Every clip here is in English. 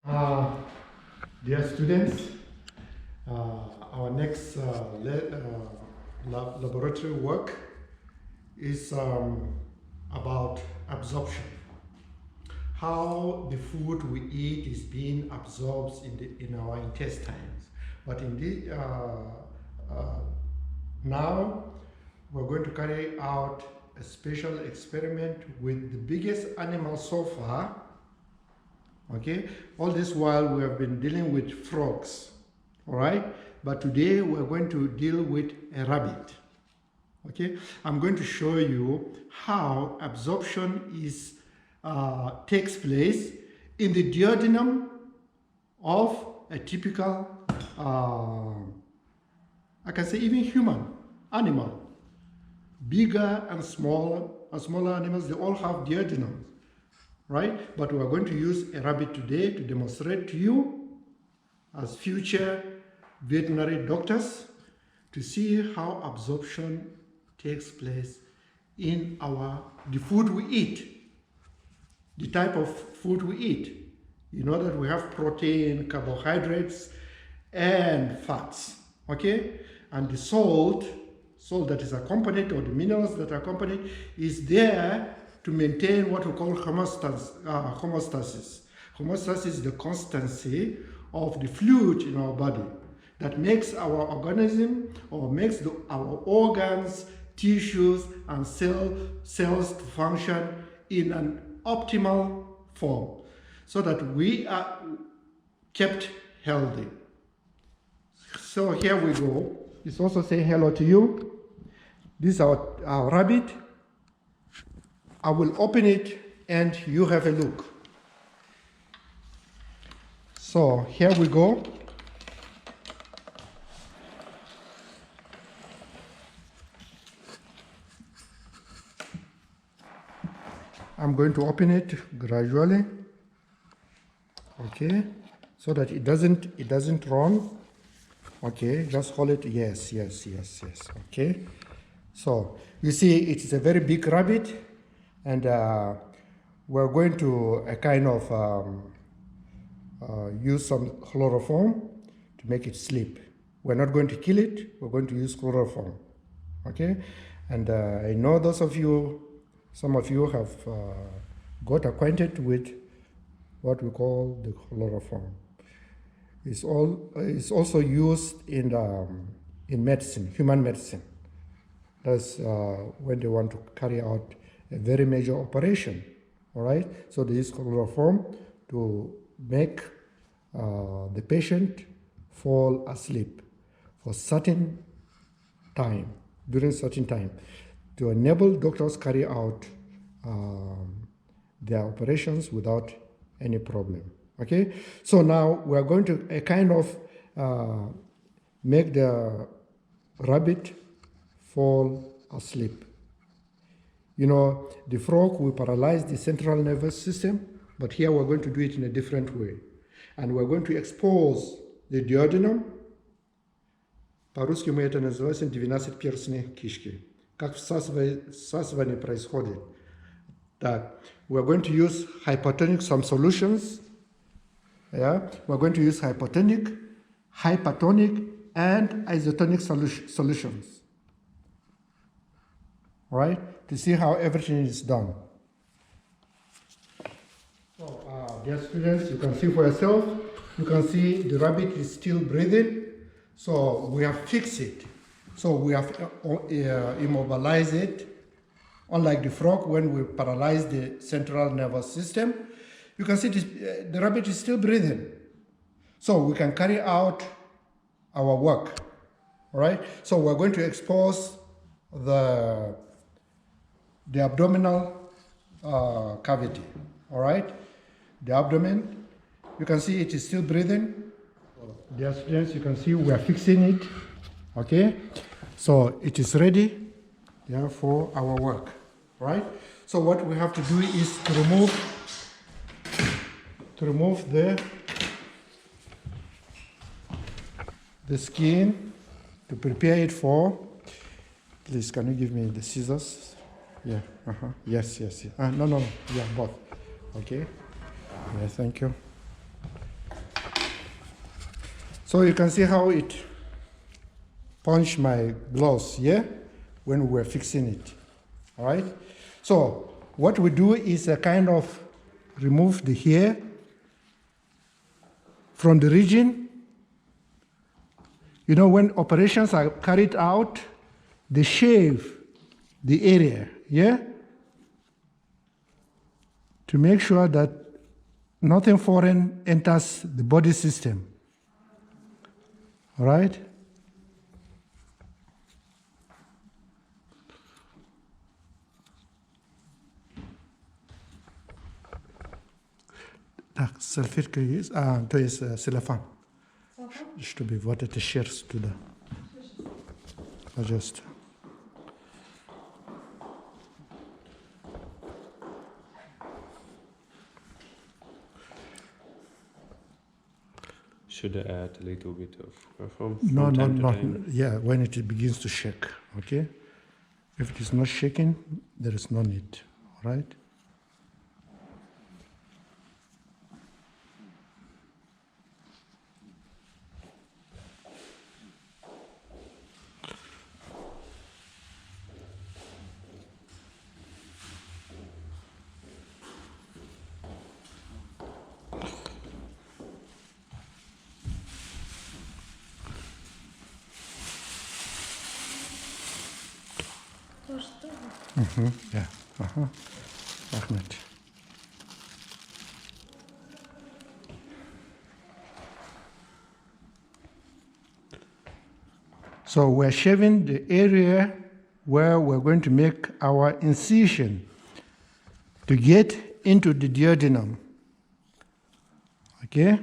Uh, Dear students, our next laboratory work is about absorption. How the food we eat is being absorbed in our intestines. But now we're going to carry out a special experiment with the biggest animal so far. Okay, all this while we have been dealing with frogs, all right? But today we're going to deal with a rabbit. Okay, I'm going to show you how absorption takes place in the duodenum of a typical, I can say even human animal. Bigger and smaller animals, they all have duodenums. Right? But we are going to use a rabbit today to demonstrate to you as future veterinary doctors to see how absorption takes place in the food we eat, the type of food we eat. You know that we have protein, carbohydrates, and fats, okay? And the salt that is accompanied, or the minerals that accompany, is there to maintain what we call homeostasis. Homeostasis is the constancy of the fluid in our body that makes our organism, or makes our organs, tissues, and cells to function in an optimal form so that we are kept healthy. So here we go. It's also saying hello to you. This is our rabbit. I will open it and you have a look. So here we go. I'm going to open it gradually. Okay, so that it doesn't run. Okay, just hold it. Yes. Okay. So you see it's a very big rabbit. And we're going to use some chloroform to make it sleep. We're not going to kill it, we're going to use chloroform, okay? And I know some of you have got acquainted with what we call the chloroform. It's also used in medicine, human medicine. That's when they want to carry out a very major operation, all right? So they use chloroform to make the patient fall asleep for certain time, during certain time, to enable doctors carry out their operations without any problem, okay? So now we're going to make the rabbit fall asleep. You know, the frog will paralyze the central nervous system, but here we're going to do it in a different way. And we're going to expose the duodenum. По-русски мы это называем 12 перстни кишки. Как всасывание происходит. Так, we're going to use some solutions. Yeah, we're going to use hypotonic, and isotonic solutions. All right? To see how everything is done. So, dear students, you can see for yourself. You can see the rabbit is still breathing. So we have fixed it. So we have immobilized it. Unlike the frog, when we paralyze the central nervous system, you can see the rabbit is still breathing. So we can carry out our work. All right? So we're going to expose the abdominal cavity, all right? The abdomen, you can see it is still breathing. Dear students, you can see we are fixing it, okay? So it is ready, yeah, for our work, all right? So what we have to do is to remove the skin, to prepare it for, please, can you give me the scissors? Yeah, yes. No, yeah, both. Okay. Yeah, thank you. So you can see how it punched my gloves, yeah, when we were fixing it. All right. So what we do is a kind of remove the hair from the region. You know, when operations are carried out, they shave the area, yeah, to make sure that nothing foreign enters the body system. All right? Tak, salfetka jest, to jest celofan. Żeby вот это шерсть туда. Пожалуйста. Should I add a little bit of perfume? No, from no, time to no. time? Yeah, when it begins to shake, okay? If it is not shaking, there is no need, all right? Yeah, Ahmed. So we're shaving the area where we're going to make our incision to get into the duodenum. Okay?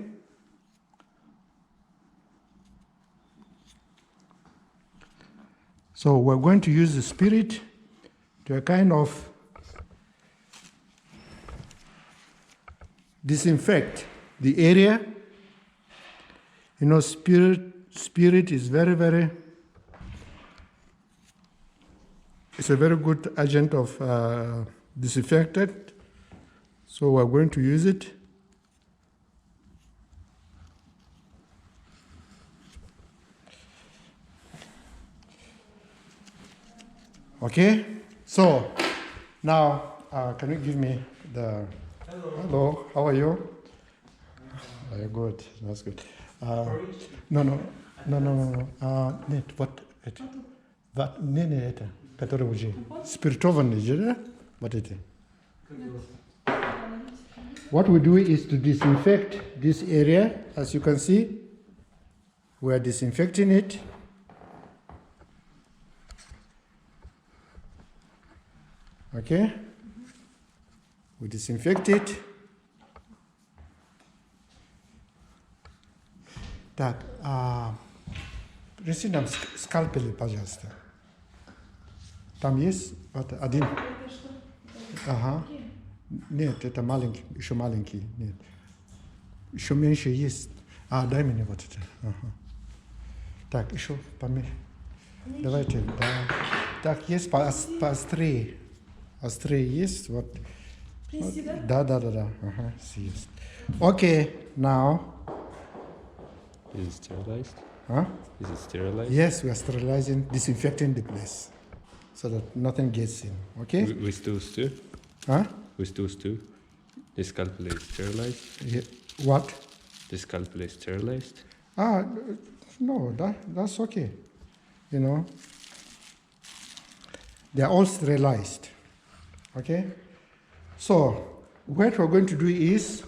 So we're going to use the spirit to a kind of disinfect the area. You know, spirit is very, it's a very good agent of disinfectant. So we're going to use it. Okay, so now can you give me the... Hello, how are you? Are you good? That's good. No. Нет, вот это. Не это, который уже. Спиртованный же, да? Вот это. What we do is to disinfect this area. As you can see, we are disinfecting it. Okay, we disinfect it. Так, принеси нам скальпели, пожалуйста. Там есть вот один. Ага. Нет, это маленький, еще маленький. Нет. Еще меньше есть. Дай мне вот это. Ага. Так, еще поменьше. Давайте, да. Так, есть поострее. Острее есть, вот. Да. Ага, есть. Okay, now. Is it sterilized? Huh? Is it sterilized? Yes, we are sterilizing, disinfecting the place so that nothing gets in. Okay? With those two? Huh? With those two? The scalpel is sterilized? Yeah. What? The scalpel is sterilized? No, that's okay. You know, they are all sterilized. Okay? So, what we're going to do is,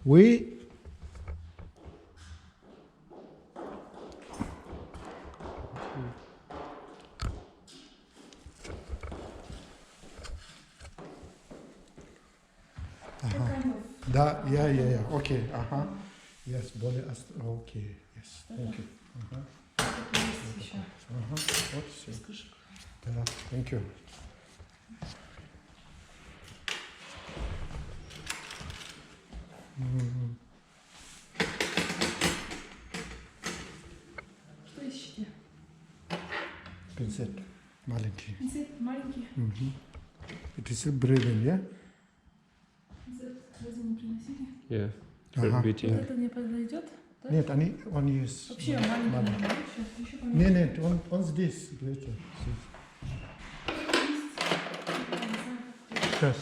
we yeah. Okay. Yes, body. Okay. Yes. Thank you. Thank you. Что ищете? Пинцет. Маленький. Пинцет маленький. It is breathing, yeah? Пинцет разве не приносили? Yeah. Ага. Beating. Вот это мне подойдет? Нет, они, он есть. Вообще маленький. Еще поменьше. Нет, нет, он здесь. Где-то. Сейчас.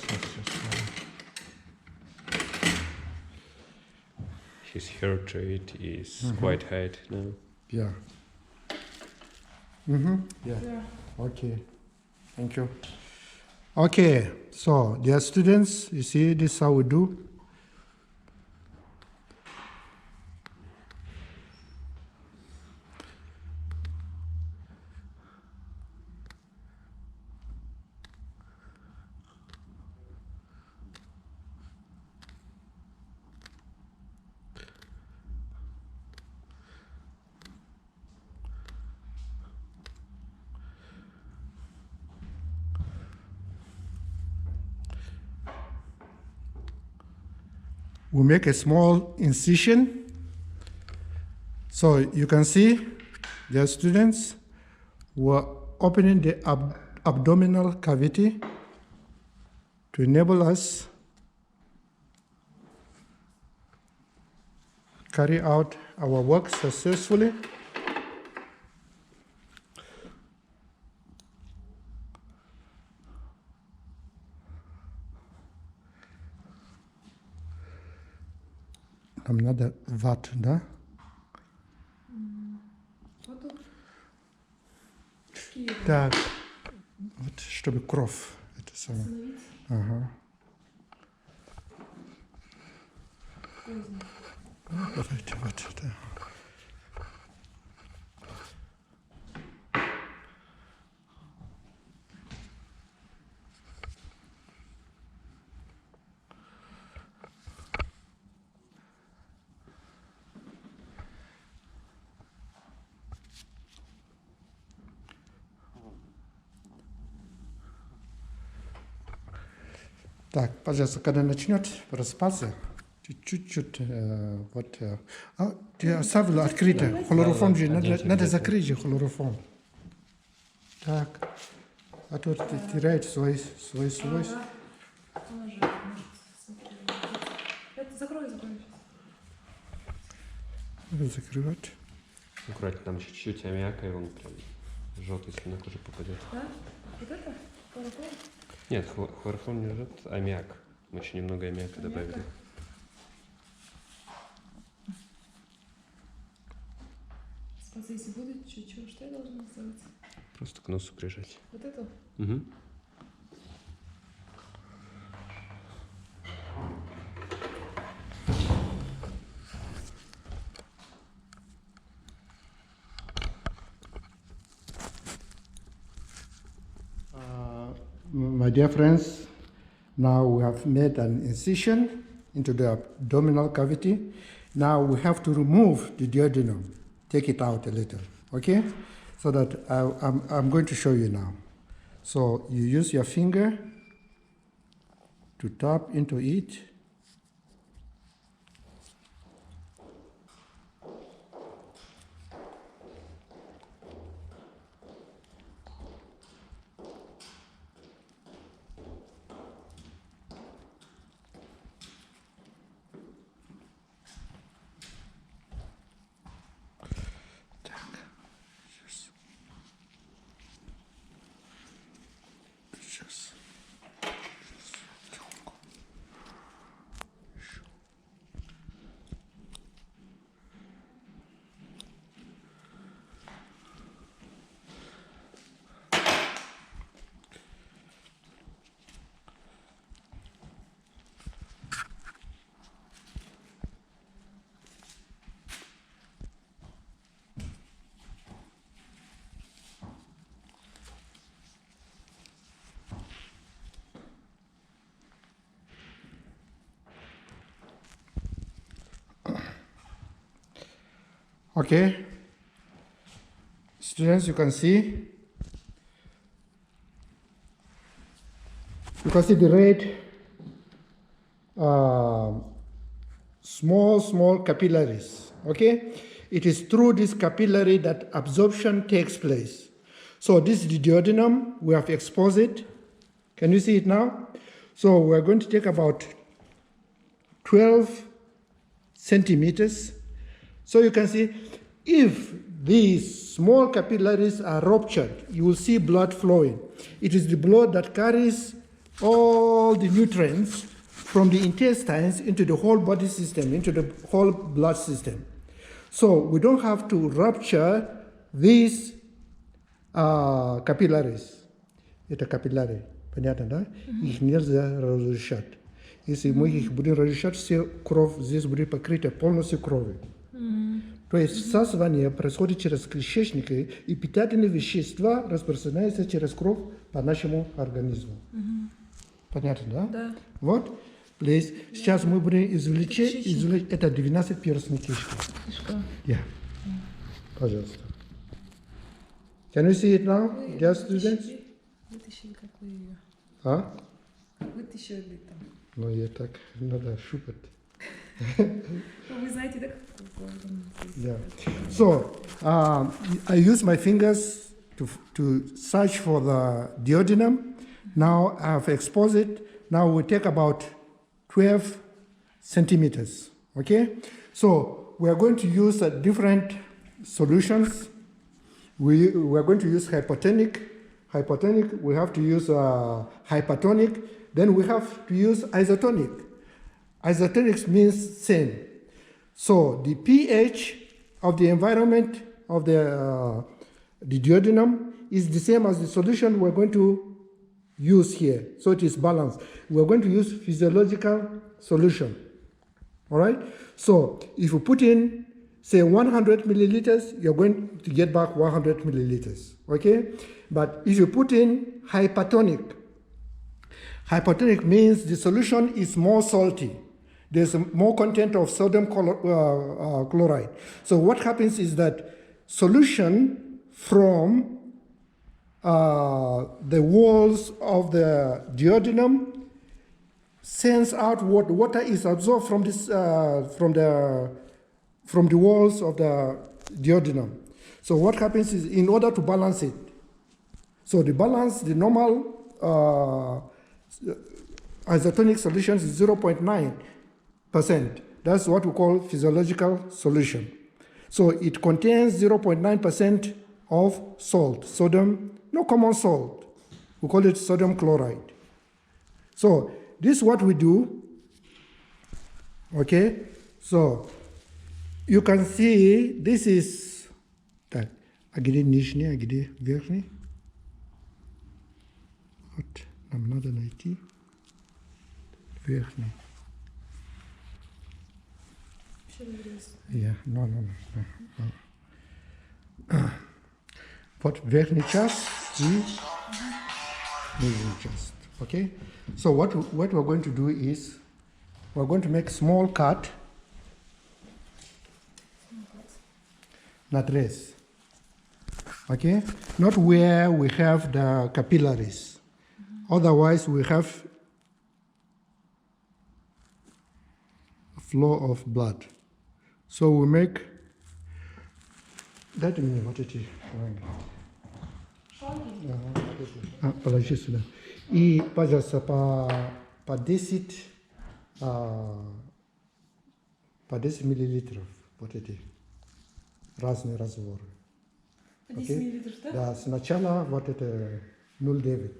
His heart rate is quite high now. Yeah. Yeah. Да. Okay. Thank you. Okay. So, dear students, you see this is how we do. We make a small incision. So you can see, dear students, we're opening the abdominal cavity to enable us carry out our work successfully. Нам надо вату, да? Вот тут. Какие Так, вот чтобы кровь, это самое. остановиться? Ага. Какой из них? Давайте вот это. Так, пожалуйста, когда начнет просыпаться, чуть-чуть ты оставила открыто. Хлороформ же, надо закрыть же хлороформ. Так, а то ты теряешь свой. Да. Она же может смотреть. Это закрой сейчас. Надо закрывать. Аккуратно, там еще чуть-чуть аммиака, и он прям жжет, если на кожу попадет. Да? Вот это? Хлороформ? Нет, хлороформ не жжет, аммиак. Мы еще немного аммиака добавили. Спасибо, если будет чуть-чуть, что я должна сделать? Просто к носу прижать. Вот это? Угу. My dear friends, now we have made an incision into the abdominal cavity. Now we have to remove the duodenum, take it out a little, okay? So that I'm going to show you now. So you use your finger to tap into it. Сейчас. Okay, students, you can see the red small capillaries. Okay, it is through this capillary that absorption takes place. So this is the duodenum. We have exposed it. Can you see it now? So we're going to take about 12 centimeters. So you can see if these small capillaries are ruptured, you will see blood flowing. It is the blood that carries all the nutrients from the intestines into the whole body system, into the whole blood system. So we don't have to rupture these capillaries. Это капилляры, понятно, да? Их нельзя разрушать. Если мы их будем разрушать, все кровь здесь будет покрыта полностью кровью. То есть всасывание происходит через кишечники, и питательные вещества распространяются через кровь по нашему организму. Понятно, да? Да. Вот. Сейчас мы будем извлечь это 12-перстная кишка. Кишка. Yeah. Пожалуйста. Can you see it now, dear students? Вытащили, как вы ее. А? Вытащили там. Ну, я так, надо шупать. Вы знаете, да, как Yeah. So, I use my fingers to search for the duodenum. Now I've exposed it. Now we take about 12 centimeters. Okay? So, we are going to use different solutions. We are going to use hypotonic. Hypotonic, we have to use hypertonic. Then we have to use isotonic. Isotonic means same. So the pH of the environment of the duodenum is the same as the solution we're going to use here. So it is balanced. We're going to use physiological solution. All right? So if you put in, say, 100 milliliters, you're going to get back 100 milliliters. Okay? But if you put in hypertonic, hypertonic means the solution is more salty. There's more content of sodium chloride. So what happens is that solution from the walls of the duodenum sends out what water is absorbed from this from the walls of the duodenum. So what happens is, in order to balance it, so the normal isotonic solution is 0.9%. That's what we call physiological solution. So it contains 0.9% of salt, sodium, no common salt. We call it sodium chloride. So this is what we do. Okay? So you can see this is так. А где нижний, а где верхний? Вот, нам надо найти верхний. Yeah, no. What верхний часть и нижний часть. Okay? So what we're going to do is we're going to make a small cut. Natres. Okay? Not where we have the capillaries. Otherwise, we have a flow of blood. So we make. Дайте мне вот эти. Положи сюда. И, пожалуйста, по 10 миллилитров вот эти разные разборы. По 10 миллилитров, да? Да, сначала вот это 0,9.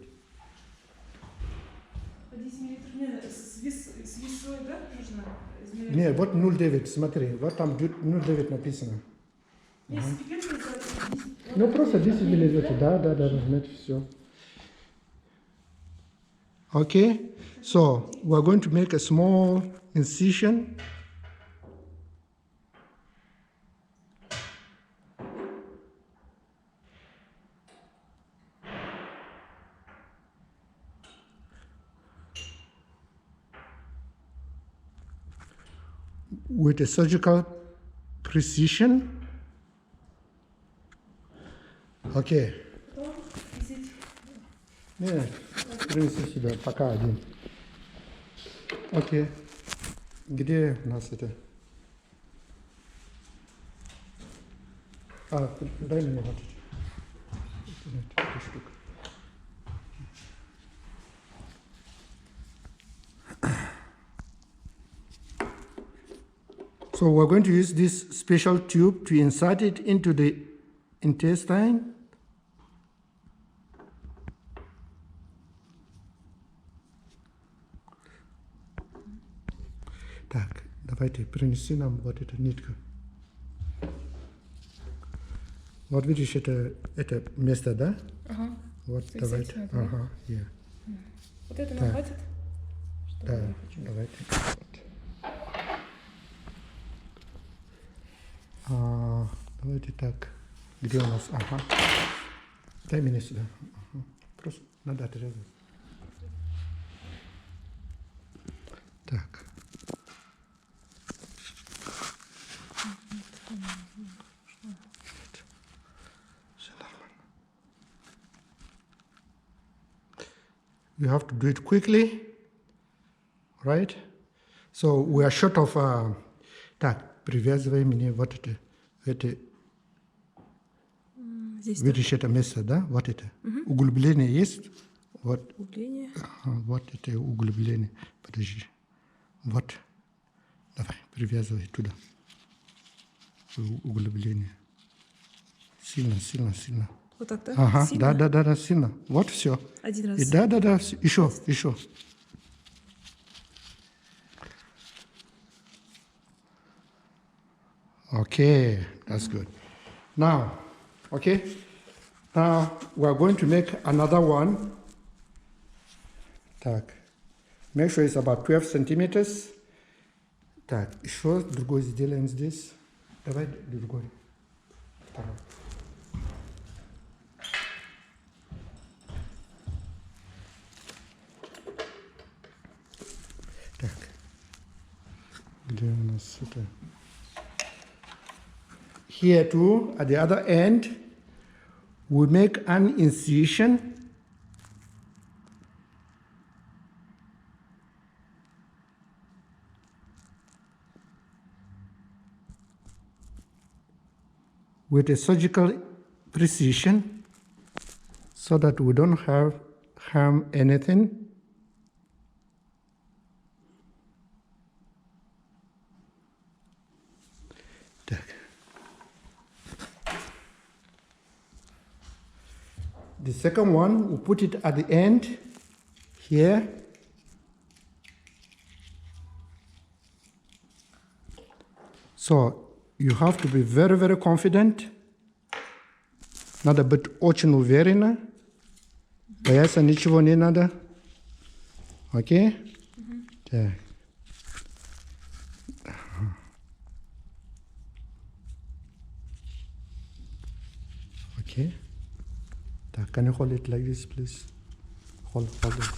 По 10 миллилитров, нет, с весой, да, нужно измерять? Не, вот 0,9, смотри, вот там 0,9 написано. Если пигмент, то 10. Ну, просто 10 миллилитров, да, значит, все. Okay, so we're going to make a small incision. With a surgical precision. Okay. Нет, принеси сюда, пока один. Окей. Где у нас это? Дай мне вот эту штуку. So we're going to use this special tube to insert it into the intestine. Так, давайте принеси нам вот эту нитку. Вот видишь, это место, да? Ага. Вот, С давайте. этим, да? Ага, yeah. Вот это Так. нам хватит? Что Да, я хочу? давайте. Вот. Давайте так. Где у нас? Ага. Дай мне сюда. Ага. Просто надо отрезать. Так. Все нормально. You have to do it quickly, right? So we are short of. Так, привязывай мне вот это. Здесь Видишь это место, да? Вот это. Углубление есть. Вот, углубление. вот это углубление. Подожди. Вот. Давай, привязывай туда. Углубление. Сильно, сильно, сильно. Вот так, да? Ага, Сильно? да, сильно. Вот все. Один раз. И да, еще. Okay, that's good. Now, okay, now we are going to make another one. Так, make sure it's about 12 centimeters. Так, еще другой сделаем здесь. Давай другой. Второй. Так, где у нас это? Here too, at the other end, we make an incision. With a surgical precision so that we don't harm anything. Так. The second one, we put it at the end here. So you have to be very, very confident. Надо быть очень уверенно. Бояться ничего не надо. Окей? Так. Okay. Can you hold it like this, please? Hold it.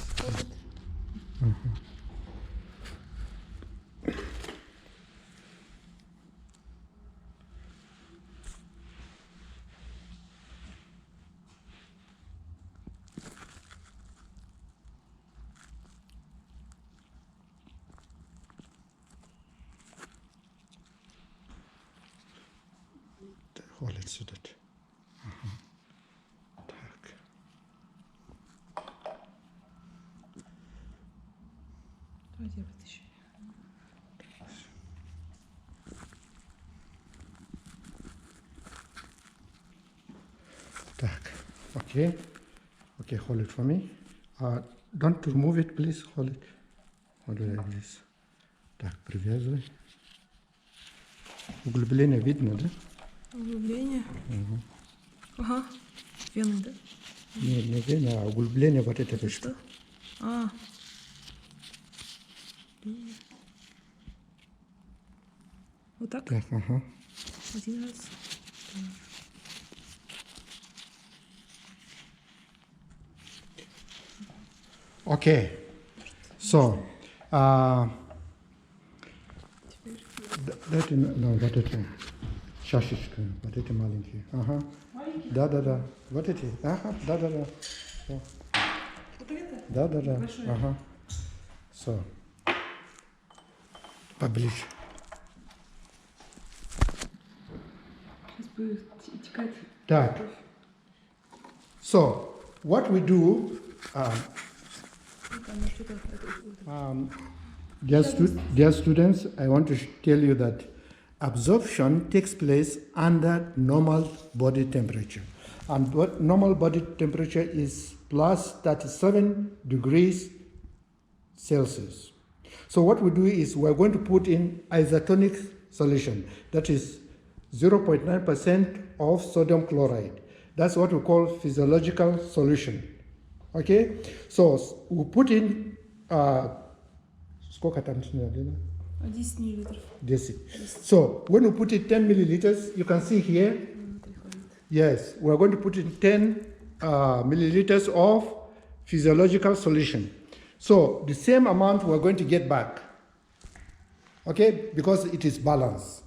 Hold it so that. Так. Давайте я вытащу. Так. Okay. Okay, hold it for me. Don't remove it, please. Hold it. Hold it like this. Так, привязывай. Углубление видно, да? Углубление. Ага. Вены, да? Не вена, а углубление вот это. Что? А. Вот так? Так, ага. Один раз. Okay. So, дайте, ну, вот это, чашечка, вот эти маленькие. Ага. Да. Вот эти. Ага, да. So. Вот это? Да. Большое. Ага. So. Поближе. Сейчас будет текать. Так. So, what we do, Там что-то. dear students, I want to tell you that absorption takes place under normal body temperature. And what normal body temperature is plus 37 degrees Celsius. So what we do is we're going to put in isotonic solution. That is 0.9% of sodium chloride. That's what we call physiological solution. Okay? So we put in сколько там 10 миллилитров. 10. So when we put in 10 milliliters, you can see here, yes, we're going to put in 10 milliliters of physiological solution. So the same amount we're going to get back, okay, because it is balanced.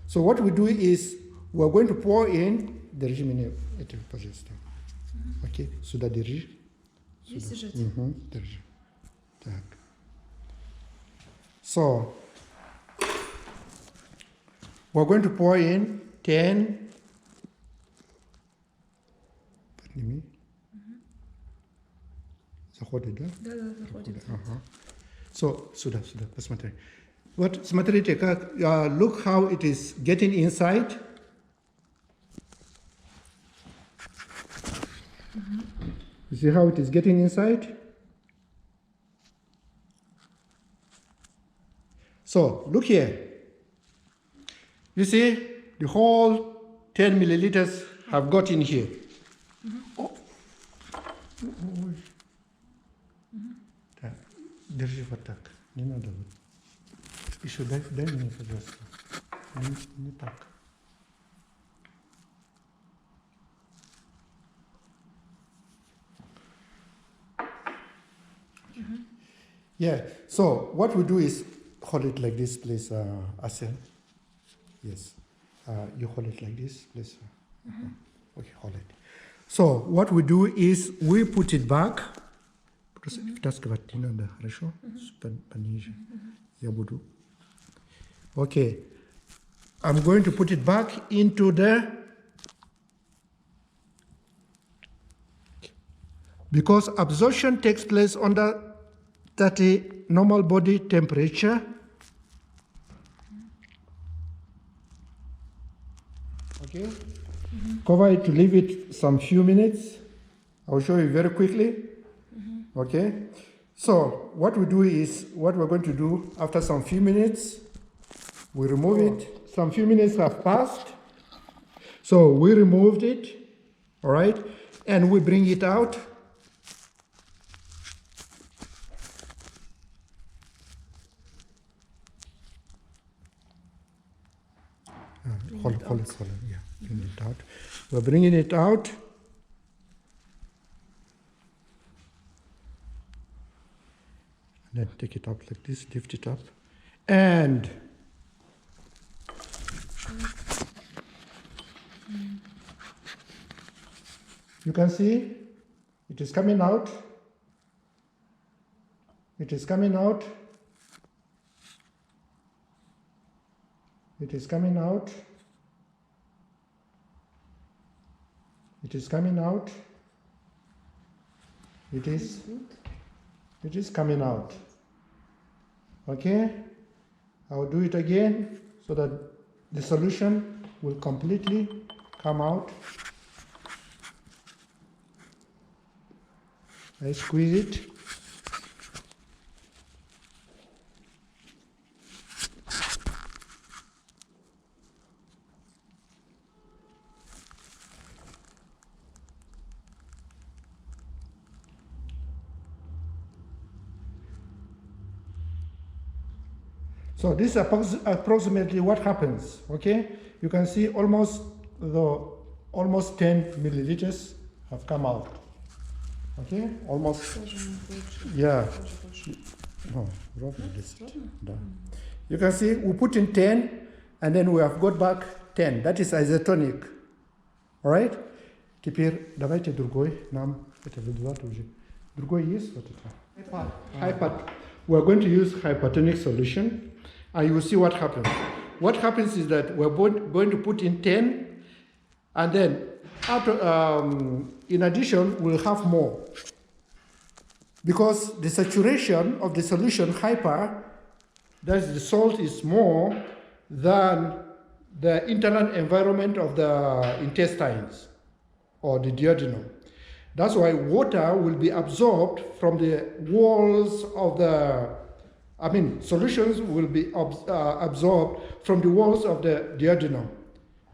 So what we do is we're going to pour in, держи меня это, пожалуйста. Okay, сюда держи. Здесь держать? Держи. Так. So we're going to pour in 10. Подними. Заходит, да? Да, заходит. Ага. So, сюда, посмотри. Вот, смотрите, как, look how it is getting inside. You see how it is getting inside? So, look here. You see, the whole 10 milliliters have got in here. Oh. Так, держи вот так. Не надо вот. Еще дай мне, пожалуйста. Не так. Yeah, so what we do is hold it like this, please, Asen. Yes, you hold it like this, please. Okay, hold it. So what we do is we put it back. Втаскивать не надо, хорошо? Пониже. Я буду. Okay, I'm going to put it back into the, because absorption takes place under 30 normal body temperature. Okay, cover it to leave it some few minutes. I'll show you very quickly. Okay, so what we do is, what we're going to do after some few minutes, we remove it. Some few minutes have passed. So we removed it, all right, and we bring it out. Hold it, yeah, bring it out. We're bringing it out. Then take it up like this, lift it up, and you can see it is coming out. It is coming out. It is coming out. It is coming out. It is coming out. Okay, I will do it again so that the solution will completely come out. I squeeze it. So this is approximately what happens, okay? You can see almost 10 milliliters have come out, okay? Almost, yeah. Oh, ровно 10, да. You can see we put in 10 and then we have got back 10. That is isotonic, all right? Теперь давайте другой, нам это выдувать уже. Другой есть вот это? We're going to use hypertonic solution. And you will see what happens. What happens is that we're going to put in 10, and then after, in addition, we'll have more. Because the saturation of the solution hyper, that is the salt is more, than the internal environment of the intestines or the duodenum. That's why water will be absorbed from the walls of solutions will be absorbed from the walls of the duodenum.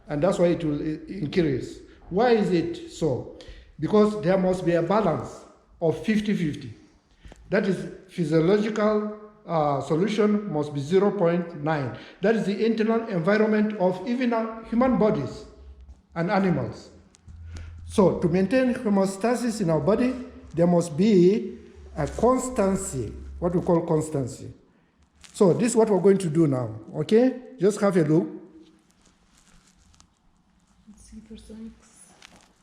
And that's why it will increase. Why is it so? Because there must be a balance of 50-50. That is physiological solution must be 0.9. That is the internal environment of even human bodies and animals. So to maintain homeostasis in our body, there must be a constancy, what we call constancy. So this is what we're going to do now, okay? Just have a look.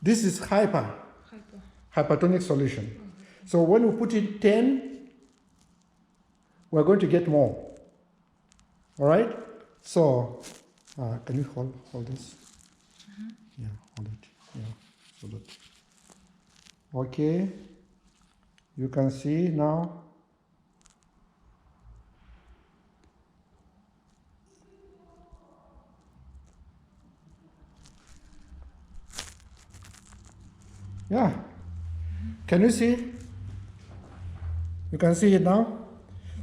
This is hypertonic solution. So when we put in 10, we're going to get more. All right? So, can you hold this? Yeah, hold it. Yeah, so that. Okay. You can see now. Yeah. Can you see? You can see it now?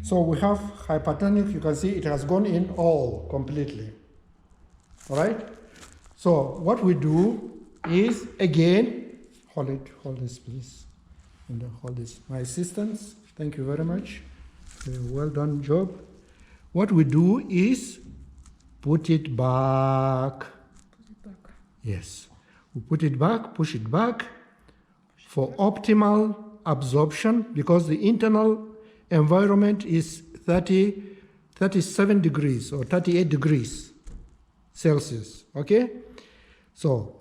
So we have hypertonic, you can see it has gone in all completely. All right? So what we do is, again, hold this please. And hold this. My assistants, thank you very much. Well done job. What we do is put it back. Yes. We put it back, push it back for optimal absorption, because the internal environment is 37 degrees or 38 degrees Celsius, okay? So,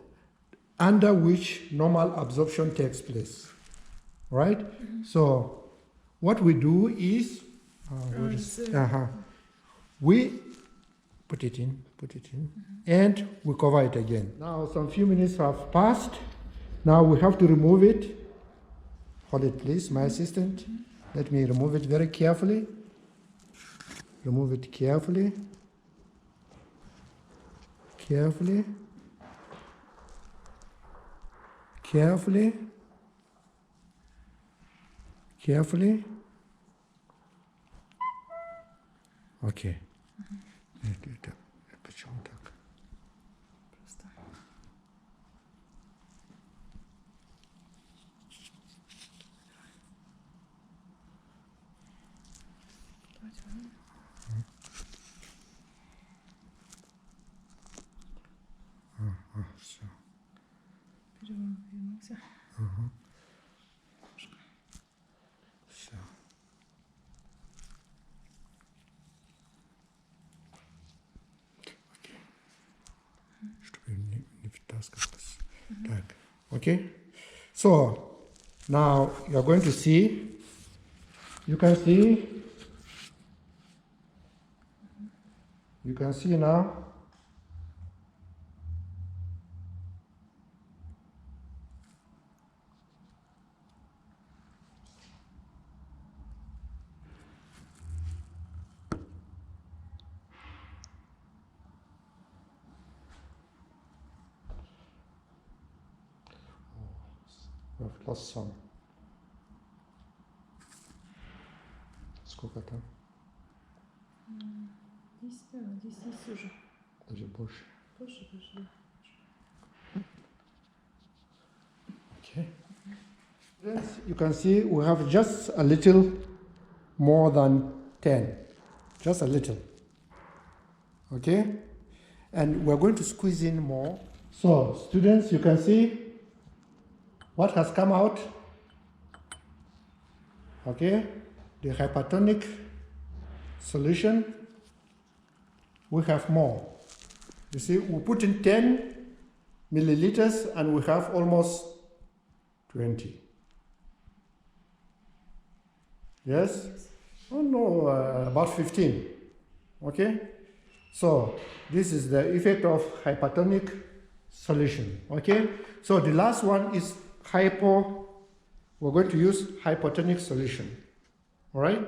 under which normal absorption takes place, right? So, what we do is, we put it in, and we cover it again. Now, some few minutes have passed. Now we have to remove it. Hold it, please, my assistant. Let me remove it very carefully. Remove it carefully. Carefully. Carefully. Carefully. Okay. Все. Перевернулся. Все. Окей. Чтобы не втаскивалось. Так. Okay. So now you are going to see. You can see. You can see now. I've lost some. Сколько там? Здесь есть уже. Даже больше. Больше. Okay. You can see we have just a little more than 10. Just a little. Okay? And we're going to squeeze in more. So, students, you can see what has come out. Okay? The hypertonic solution. We have more. You see, we put in 10 milliliters and we have almost 20. Yes? Oh no, about 15. Okay? So, this is the effect of hypertonic solution. Okay? So, the last one is we're going to use hypotonic solution. Alright?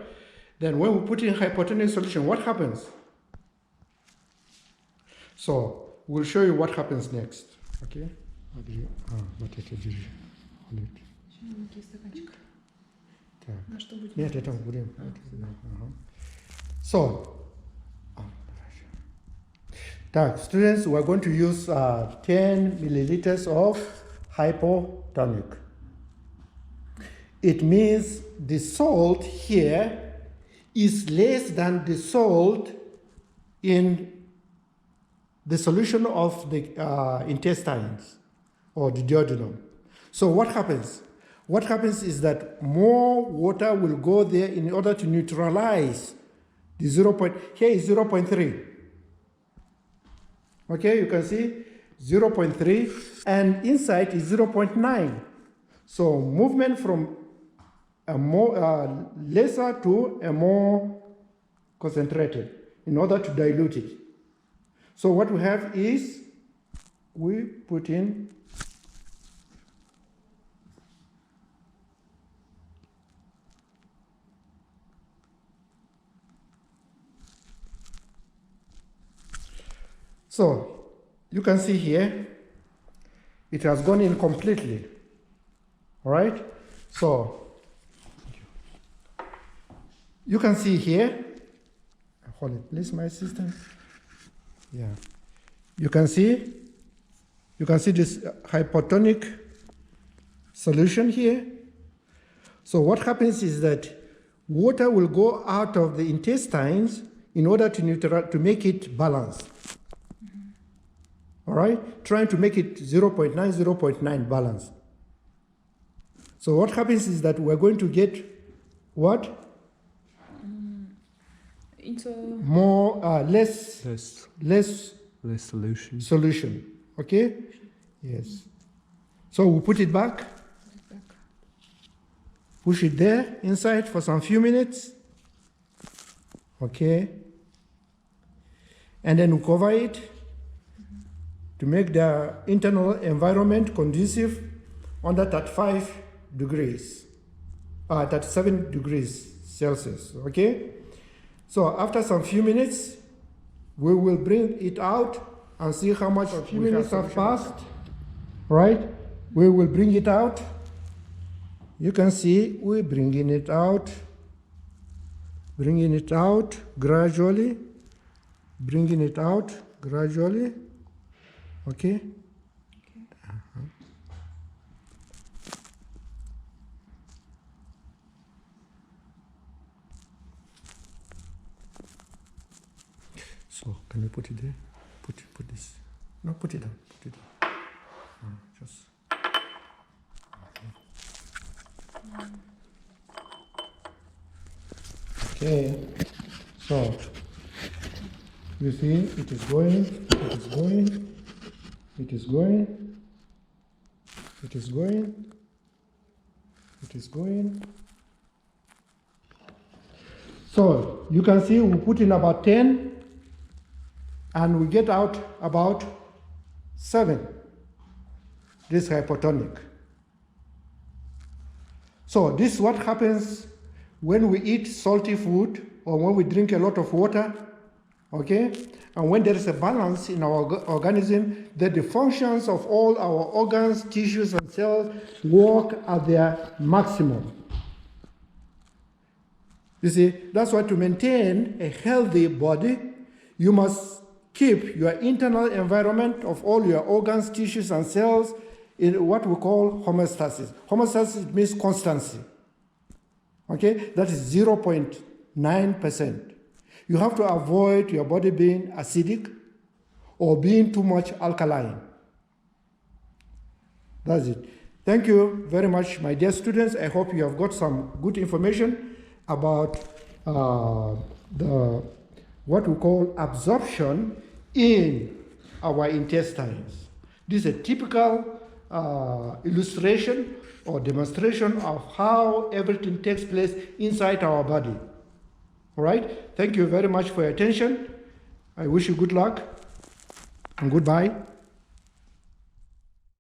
Then when we put in hypotonic solution, what happens? So we'll show you what happens next. Okay? Вот это держи. Еще маленький стаканчик. Так. На что будет? Нет, это будем. So, students, we're going to use 10 milliliters of hypotonic. It means the salt here is less than the salt in the solution of the intestines or the duodenum. So what happens? What happens is that more water will go there in order to neutralize the 0. Here is 0.3. Okay, you can see 0.3 and inside is 0.9. So movement from a more lesser to a more concentrated in order to dilute it. So what we have is we put in so you can see here it has gone in completely. All right, so you can see here, hold it please my assistant. Yeah, you can see this hypotonic solution here. So what happens is that water will go out of the intestines in order to make it balanced. All right, trying to make it 0.9 balanced. So what happens is that we're going to get what? Into More less solution. solution. Okay? Yes. So we put it back, push it there inside for some few minutes. Okay? And then we cover it to make the internal environment conducive under 35 degrees, 37 degrees Celsius. Okay? So after some few minutes, we will bring it out and see how much few minutes have passed. Right? We will bring it out. You can see we're bringing it out gradually, bringing it out gradually. Okay? So can you put it there? Put this. No, put it down. Put it down. Just. Okay. So you see, it is going. It is going. It is going. It is going. It is going. So you can see we put in about 10. And we get out about 7, this hypotonic. So this is what happens when we eat salty food or when we drink a lot of water, okay? And when there is a balance in our organism, that the functions of all our organs, tissues, and cells work at their maximum. You see, that's why to maintain a healthy body, you must keep your internal environment of all your organs, tissues, and cells in what we call homeostasis. Homeostasis means constancy. Okay? That is 0.9%. You have to avoid your body being acidic or being too much alkaline. That's it. Thank you very much, my dear students. I hope you have got some good information about what we call absorption in our intestines. This is a typical illustration or demonstration of how everything takes place inside our body. All right? Thank you very much for your attention. I wish you good luck and goodbye.